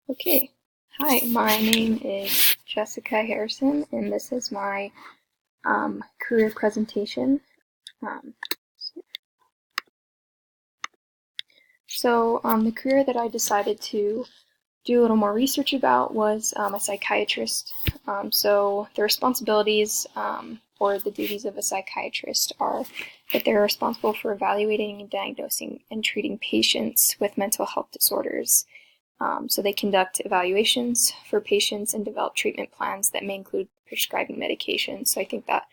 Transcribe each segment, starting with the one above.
Okay. Hi, my name is Jessica Harrison, and this is my career presentation. Um, the career that I decided to do a little more research about was a psychiatrist. The responsibilities or the duties of a psychiatrist are that they're responsible for evaluating, diagnosing, and treating patients with mental health disorders. So they conduct evaluations for patients and develop treatment plans that may include prescribing medications. So I think that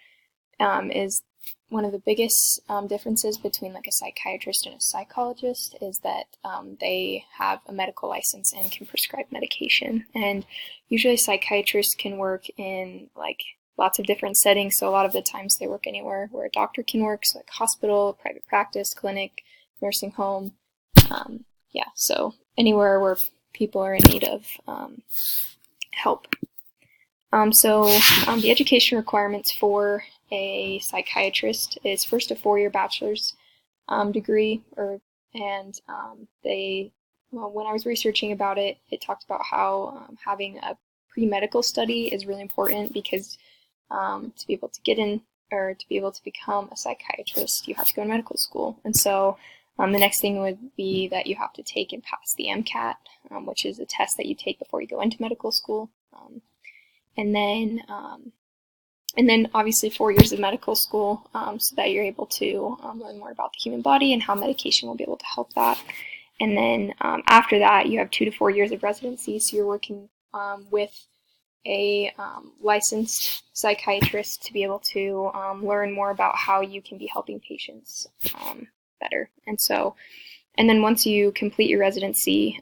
is one of the biggest differences between like a psychiatrist and a psychologist is that they have a medical license and can prescribe medication. And usually psychiatrists can work in like lots of different settings. So a lot of the times they work anywhere where a doctor can work, so like hospital, private practice, clinic, nursing home. So anywhere where people are in need of help. The education requirements for a psychiatrist is first a 4-year bachelor's degree, and they, well, when I was researching about it, it talked about how having a pre-medical study is really important because to be able to get in or to be able to become a psychiatrist, you have to go to medical school. And so the next thing would be that you have to take and pass the MCAT, which is a test that you take before you go into medical school. And then obviously 4 years of medical school so that you're able to learn more about the human body and how medication will be able to help that. And then after that, you have 2 to 4 years of residency, so you're working with a licensed psychiatrist to be able to learn more about how you can be helping patients better. And then once you complete your residency,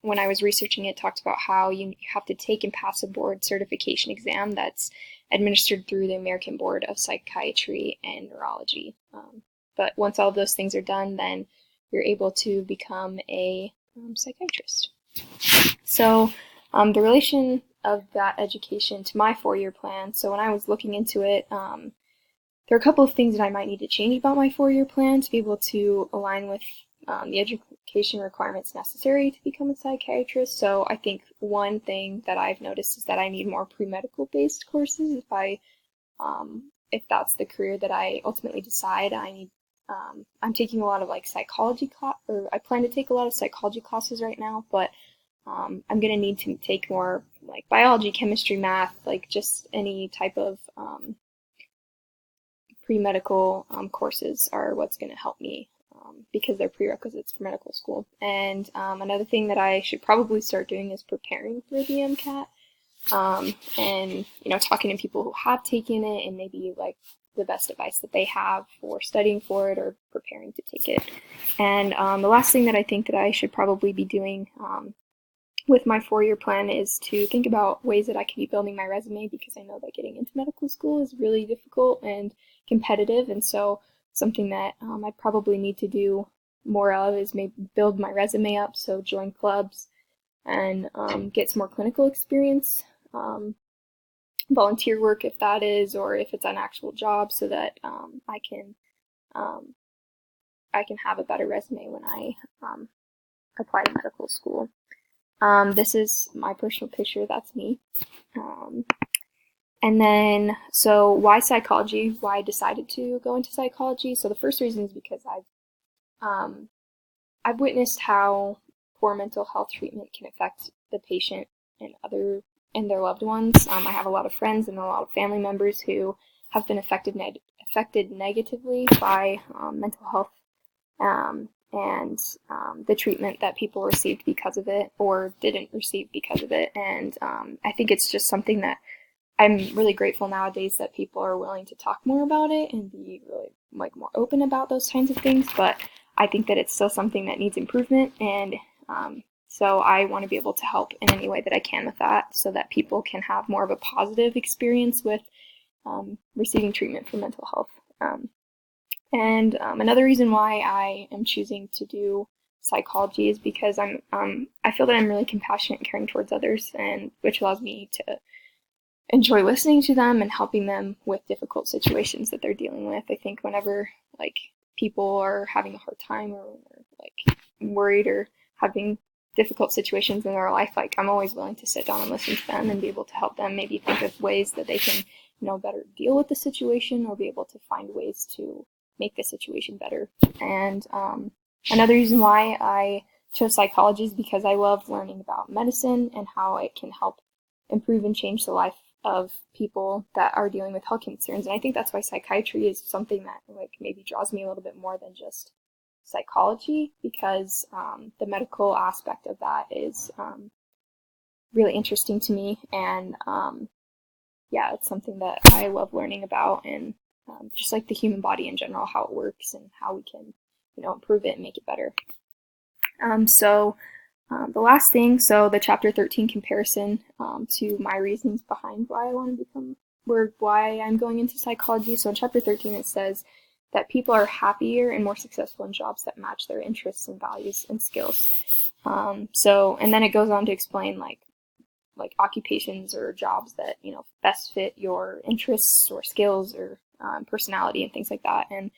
when I was researching it, talked about how you have to take and pass a board certification exam that's administered through the American Board of Psychiatry and Neurology. But once all of those things are done, then you're able to become a psychiatrist. So the relation of that education to my 4-year plan, so when I was looking into it, there are a couple of things that I might need to change about my 4-year plan to be able to align with the education requirements necessary to become a psychiatrist. So I think one thing that I've noticed is that I need more pre-medical based courses if that's the career that I ultimately decide. I'm taking a lot of like psychology or I plan to take a lot of psychology classes right now, but I'm going to need to take more like biology, chemistry, math, like just any type of pre-medical courses are what's going to help me because they're prerequisites for medical school. And another thing that I should probably start doing is preparing for the MCAT and, talking to people who have taken it and maybe like the best advice that they have for studying for it or preparing to take it. And the last thing that I think that I should probably be doing with my 4-year plan is to think about ways that I can be building my resume because I know that getting into medical school is really difficult and competitive, and so something that I'd probably need to do more of is maybe build my resume up, so join clubs and get some more clinical experience, volunteer work if that is, or if it's an actual job, so that I can have a better resume when I apply to medical school. This is my personal picture, that's me. And then, so why psychology? Why I decided to go into psychology? So the first reason is because I've witnessed how poor mental health treatment can affect the patient and their loved ones. I have a lot of friends and a lot of family members who have been affected negatively by mental health and the treatment that people received because of it or didn't receive because of it. And I think it's just something that I'm really grateful nowadays that people are willing to talk more about it and be really like more open about those kinds of things. But I think that it's still something that needs improvement, and so I want to be able to help in any way that I can with that, so that people can have more of a positive experience with receiving treatment for mental health. And another reason why I am choosing to do psychology is because I feel that I'm really compassionate and caring towards others, and which allows me to enjoy listening to them and helping them with difficult situations that they're dealing with. I think whenever like people are having a hard time or like worried or having difficult situations in their life, like I'm always willing to sit down and listen to them and be able to help them maybe think of ways that they can, better deal with the situation or be able to find ways to make the situation better. And another reason why I chose psychology is because I love learning about medicine and how it can help improve and change the life of people that are dealing with health concerns. And I think that's why psychiatry is something that like maybe draws me a little bit more than just psychology, because the medical aspect of that is really interesting to me. And yeah, it's something that I love learning about, and just like the human body in general, how it works and how we can, improve it and make it better. The last thing, so the chapter 13 comparison to my reasons behind why I want to become, or why I'm going into psychology. So in chapter 13 it says that people are happier and more successful in jobs that match their interests and values and skills. And then it goes on to explain like occupations or jobs that best fit your interests or skills or personality and things like that. And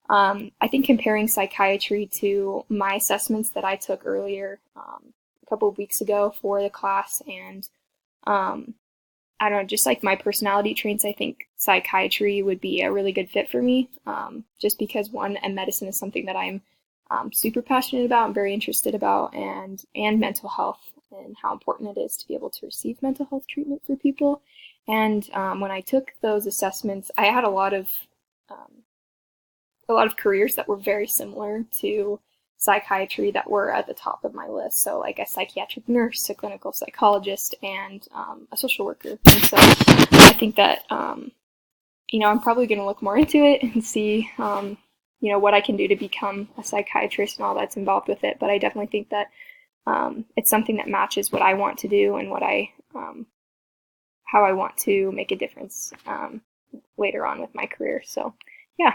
I think comparing psychiatry to my assessments that I took earlier a couple of weeks ago for the class, and I don't know, just like my personality traits, I think psychiatry would be a really good fit for me, just because one, and medicine is something that I'm super passionate about and very interested about, and mental health and how important it is to be able to receive mental health treatment for people. And when I took those assessments, I had a lot of careers that were very similar to psychiatry that were at the top of my list. So like a psychiatric nurse, a clinical psychologist, and a social worker. And so I think that, I'm probably going to look more into it and see, what I can do to become a psychiatrist and all that's involved with it. But I definitely think that it's something that matches what I want to do and what how I want to make a difference later on with my career. So yeah.